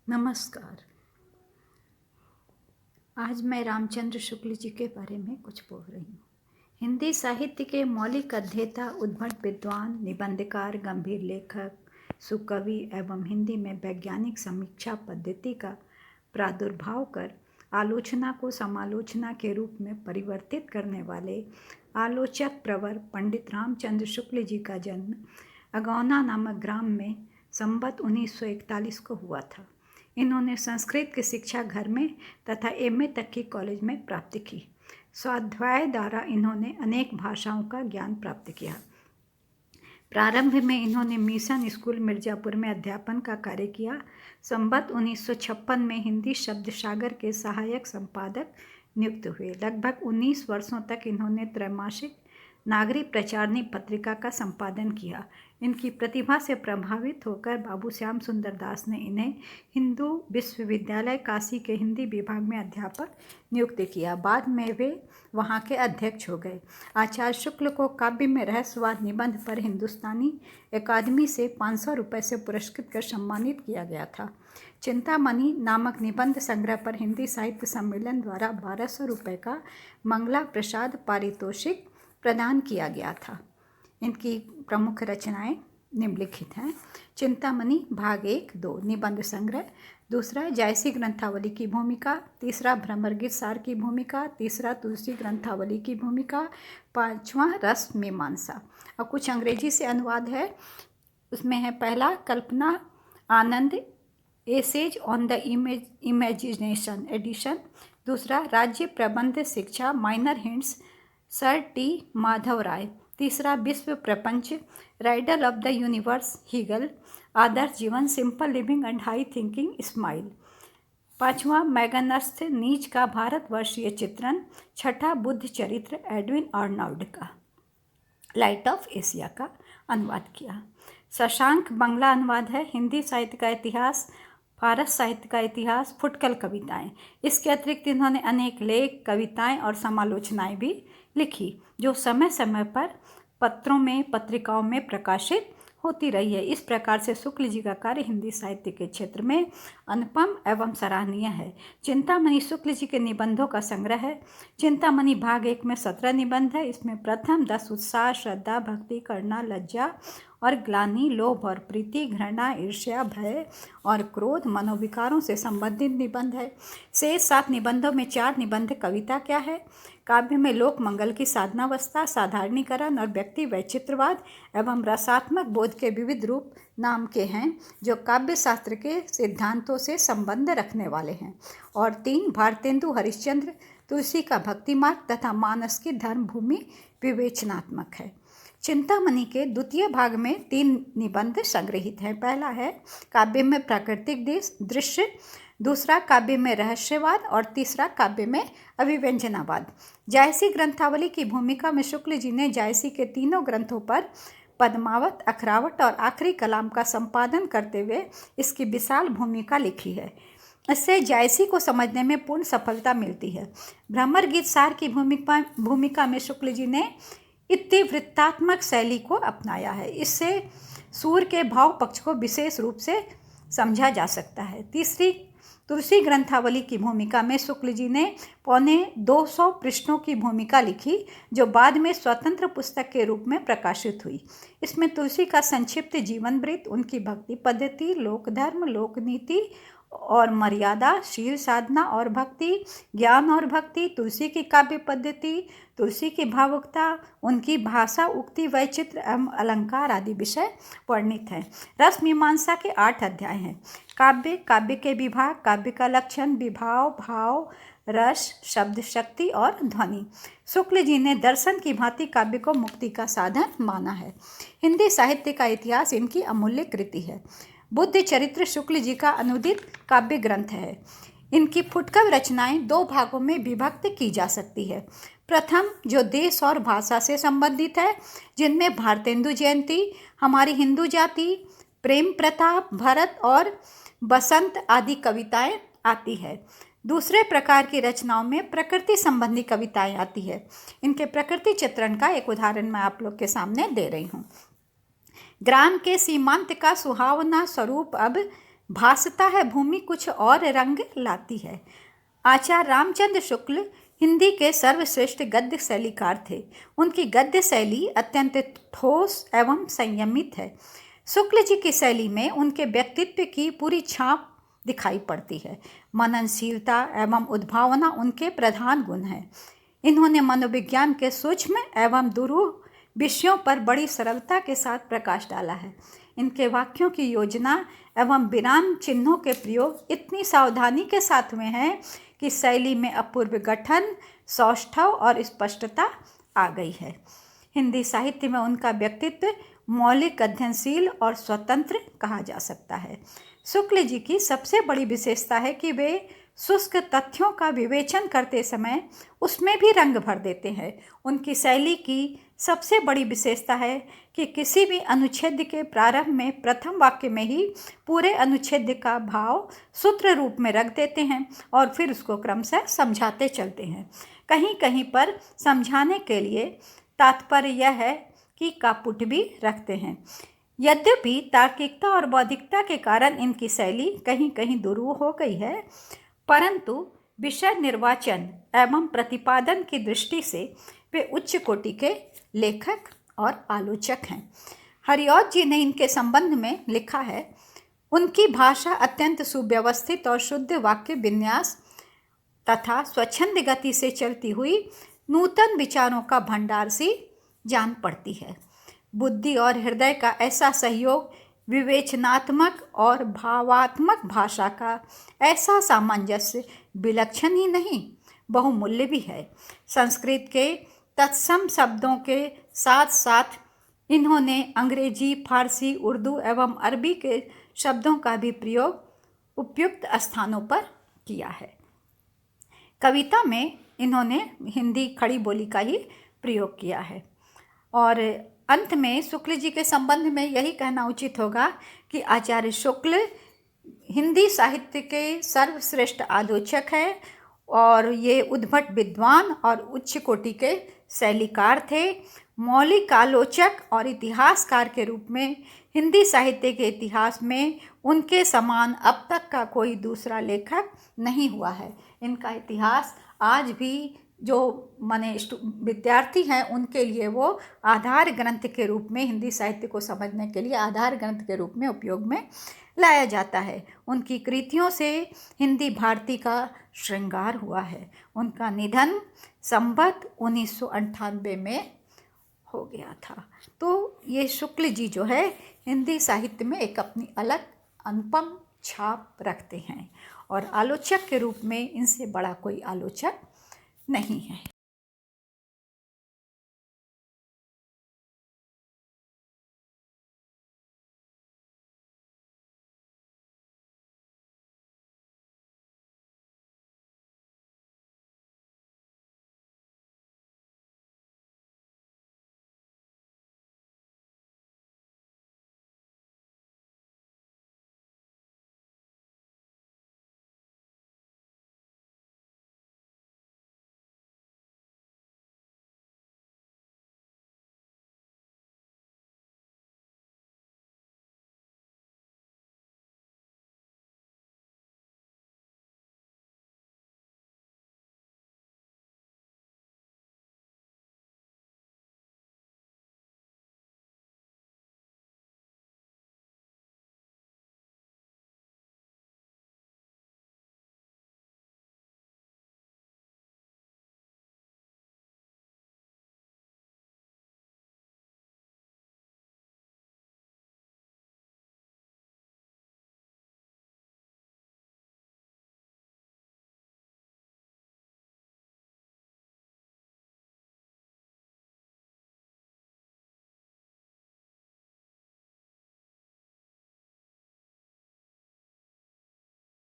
नमस्कार। आज मैं रामचंद्र शुक्ल जी के बारे में कुछ बोल रही हूँ। हिंदी साहित्य के मौलिक अध्येता, उद्भट विद्वान, निबंधकार, गंभीर लेखक, सुकवि एवं हिंदी में वैज्ञानिक समीक्षा पद्धति का प्रादुर्भाव कर आलोचना को समालोचना के रूप में परिवर्तित करने वाले आलोचक प्रवर पंडित रामचंद्र शुक्ल जी का जन्म अगौना नामक ग्राम में संवत 1941 को हुआ था। इन्होंने संस्कृत की शिक्षा घर में तथा एमए तक की कॉलेज में प्राप्त की। स्वाध्याय द्वारा इन्होंने अनेक भाषाओं का ज्ञान प्राप्त किया। प्रारंभ में इन्होंने मिशन स्कूल मिर्जापुर में अध्यापन का कार्य किया। संवत 1956 में हिंदी शब्द सागर के सहायक संपादक नियुक्त हुए। लगभग 19 वर्षों तक इन्होंने त्रैमासिक नागरिक प्रचारणी पत्रिका का संपादन किया। इनकी प्रतिभा से प्रभावित होकर बाबू श्याम सुंदर दास ने इन्हें हिंदू विश्वविद्यालय काशी के हिंदी विभाग में अध्यापक नियुक्त किया। बाद में वे वहां के अध्यक्ष हो गए। आचार्य शुक्ल को काव्य में रहस्यवाद निबंध पर हिंदुस्तानी अकादमी से 500 रुपये से पुरस्कृत कर सम्मानित किया गया था। चिंतामणि नामक निबंध संग्रह पर हिंदी साहित्य सम्मेलन द्वारा 1200 रुपये का मंगला प्रसाद पारितोषिक प्रदान किया गया था। इनकी प्रमुख रचनाएं निम्नलिखित हैं। चिंतामणि भाग 1-2 निबंध संग्रह, दूसरा जायसी ग्रंथावली की भूमिका, तीसरा भ्रमरगीत सार की भूमिका, तीसरा तुलसी ग्रंथावली की भूमिका, पांचवा रस मीमांसा। और कुछ अंग्रेजी से अनुवाद है। उसमें है पहला Kalpana Anand essays on the imagination Addison, दूसरा Rajya Prabandh Shiksha minor hints sir T Madhav Rai, तीसरा Vishwa Prapanch riddle of the universe Hegel, Adarsh Jeevan simple living and high thinking Smiles, पांचवा मैगनस्थ नीच का भारतवर्षीय चित्रण, छठा बुद्ध चरित्र एडविन आर्नल्ड का लाइट ऑफ एशिया का अनुवाद किया। शशांक बंगला अनुवाद है। हिंदी साहित्य का इतिहास, फारस साहित्य का इतिहास, फुटकल कविताएं। इसके अतिरिक्त इन्होंने अनेक लेख, कविताएं और समालोचनाएं भी लिखी जो समय समय पर पत्रों में, पत्रिकाओं में प्रकाशित होती रही है। इस प्रकार से शुक्ल जी का कार्य हिंदी साहित्य के क्षेत्र में अनुपम एवं सराहनीय है। चिंतामणि शुक्ल जी के निबंधों का संग्रह है। चिंतामणि भाग 1 में 17 निबंध है। इसमें प्रथम 10 उत्साह, श्रद्धा, भक्ति, करुणा, लज्जा और ग्लानि, लोभ और प्रीति, घृणा, ईर्ष्या, भय और क्रोध, मनोविकारों से संबंधित निबंध है। शेष 7 निबंधों में 4 निबंध कविता क्या है। काव्य में लोक मंगल की साधनावस्था, साधारणीकरण और व्यक्ति वैचित्रवाद एवं रसात्मक बोध के विविध रूप नाम के हैं जो काव्य शास्त्र के सिद्धांतों से संबंध रखने वाले हैं। और 3 भारतेंदु हरिश्चंद्र, तुलसी का भक्ति मार्ग तथा मानस की धर्म भूमि विवेचनात्मक है। चिंतामणि के द्वितीय भाग में 3 निबंध संग्रहित हैं। पहला है काव्य में प्राकृतिक दृश्य, दूसरा काव्य में रहस्यवाद और तीसरा काव्य में अभिव्यंजनावाद। जायसी ग्रंथावली की भूमिका में शुक्ल जी ने जायसी के तीनों ग्रंथों पर पद्मावत, अखरावट और आखिरी कलाम का संपादन करते हुए इसकी विशाल भूमिका लिखी है। इससे जायसी को समझने में पूर्ण सफलता मिलती है। भ्रमरगीत सार की भूमिका में शुक्ल जी ने इतिवृत्तात्मक शैली को अपनाया है। इससे सूर के भाव पक्ष को विशेष रूप से समझा जा सकता है। तीसरी तुलसी ग्रंथावली की भूमिका में शुक्ल जी ने पौने 200 पृष्ठों की भूमिका लिखी जो बाद में स्वतंत्र पुस्तक के रूप में प्रकाशित हुई। इसमें तुलसी का संक्षिप्त जीवन वृत्त, उनकी भक्ति पद्धति, लोकधर्म, लोकनीति और मर्यादा, शील साधना और भक्ति, ज्ञान और भक्ति, तुलसी की काव्य पद्धति, तुलसी की भावुकता, उनकी भाषा, उक्ति, वैचित्र एवं अलंकार आदि विषय वर्णित हैं। रस मीमांसा के 8 अध्याय हैं। काव्य, काव्य के विभाग, काव्य का लक्षण, विभाव, भाव, रस, शब्द शक्ति और ध्वनि। शुक्ल जी ने दर्शन की भांति काव्य को मुक्ति का साधन माना है। हिंदी साहित्य का इतिहास इनकी अमूल्य कृति है। बुद्ध चरित्र शुक्ल जी का अनुदित काव्य ग्रंथ है। इनकी फुटकल रचनाएं 2 भागों में विभक्त की जा सकती है। प्रथम जो देश और भाषा से संबंधित है, जिनमें भारतेंदु जयंती, हमारी हिंदू जाति, प्रेम प्रताप, भरत और बसंत आदि कविताएं आती है। दूसरे प्रकार की रचनाओं में प्रकृति संबंधी कविताएं आती है। इनके प्रकृति चित्रण का एक उदाहरण मैं आप लोग के सामने दे रही हूँ। ग्राम के सीमांत का सुहावना स्वरूप अब भासता है भूमि कुछ और रंग लाती है। आचार्य रामचंद्र शुक्ल हिंदी के सर्वश्रेष्ठ गद्य शैलीकार थे। उनकी गद्य शैली अत्यंत ठोस एवं संयमित है। शुक्ल जी की शैली में उनके व्यक्तित्व की पूरी छाप दिखाई पड़ती है। मननशीलता एवं उद्भावना उनके प्रधान गुण हैं। इन्होंने मनोविज्ञान के सूक्ष्म एवं दुरूह विषयों पर बड़ी सरलता के साथ प्रकाश डाला है। इनके वाक्यों की योजना एवं विराम चिन्हों के प्रयोग इतनी सावधानी के साथ में है कि शैली में अपूर्व गठन, सौष्ठव और स्पष्टता आ गई है। हिंदी साहित्य में उनका व्यक्तित्व मौलिक, अध्ययनशील और स्वतंत्र कहा जा सकता है। शुक्ल जी की सबसे बड़ी विशेषता है कि वे शुष्क तथ्यों का विवेचन करते समय उसमें भी रंग भर देते हैं। उनकी शैली की सबसे बड़ी विशेषता है कि किसी भी अनुच्छेद के प्रारंभ में प्रथम वाक्य में ही पूरे अनुच्छेद का भाव सूत्र रूप में रख देते हैं और फिर उसको क्रमशः समझाते चलते हैं। कहीं कहीं पर समझाने के लिए तात्पर्य यह है कि कापुट भी रखते हैं। यद्यपि तार्किकता और बौद्धिकता के कारण इनकी शैली कहीं कहीं दुरूह हो गई है, परंतु विषय निर्वाचन एवं प्रतिपादन की दृष्टि से वे उच्च कोटि के लेखक और आलोचक हैं। हरिऔध जी ने इनके संबंध में लिखा है, उनकी भाषा अत्यंत सुव्यवस्थित और शुद्ध वाक्य विन्यास तथा स्वच्छंद गति से चलती हुई नूतन विचारों का भंडार सी जान पड़ती है। बुद्धि और हृदय का ऐसा सहयोग, विवेचनात्मक और भावात्मक भाषा का ऐसा सामंजस्य विलक्षण ही नहीं, बहुमूल्य भी है। संस्कृत के तत्सम शब्दों के साथ साथ इन्होंने अंग्रेजी, फारसी, उर्दू एवं अरबी के शब्दों का भी प्रयोग उपयुक्त स्थानों पर किया है। कविता में इन्होंने हिंदी खड़ी बोली का ही प्रयोग किया है। और अंत में शुक्ल जी के संबंध में यही कहना उचित होगा कि आचार्य शुक्ल हिंदी साहित्य के सर्वश्रेष्ठ आलोचक हैं और ये उद्भट विद्वान और उच्च कोटि के शैलीकार थे। मौलिक आलोचक और इतिहासकार के रूप में हिंदी साहित्य के इतिहास में उनके समान अब तक का कोई दूसरा लेखक नहीं हुआ है। इनका इतिहास आज भी जो विद्यार्थी हैं उनके लिए वो आधार ग्रंथ के रूप में, हिंदी साहित्य को समझने के लिए आधार ग्रंथ के रूप में उपयोग में लाया जाता है। उनकी कृतियों से हिंदी भारती का श्रृंगार हुआ है। उनका निधन संवत 1998 में हो गया था। तो ये शुक्ल जी जो है हिंदी साहित्य में एक अपनी अलग अनुपम छाप रखते हैं और आलोचक के रूप में इनसे बड़ा कोई आलोचक नहीं है।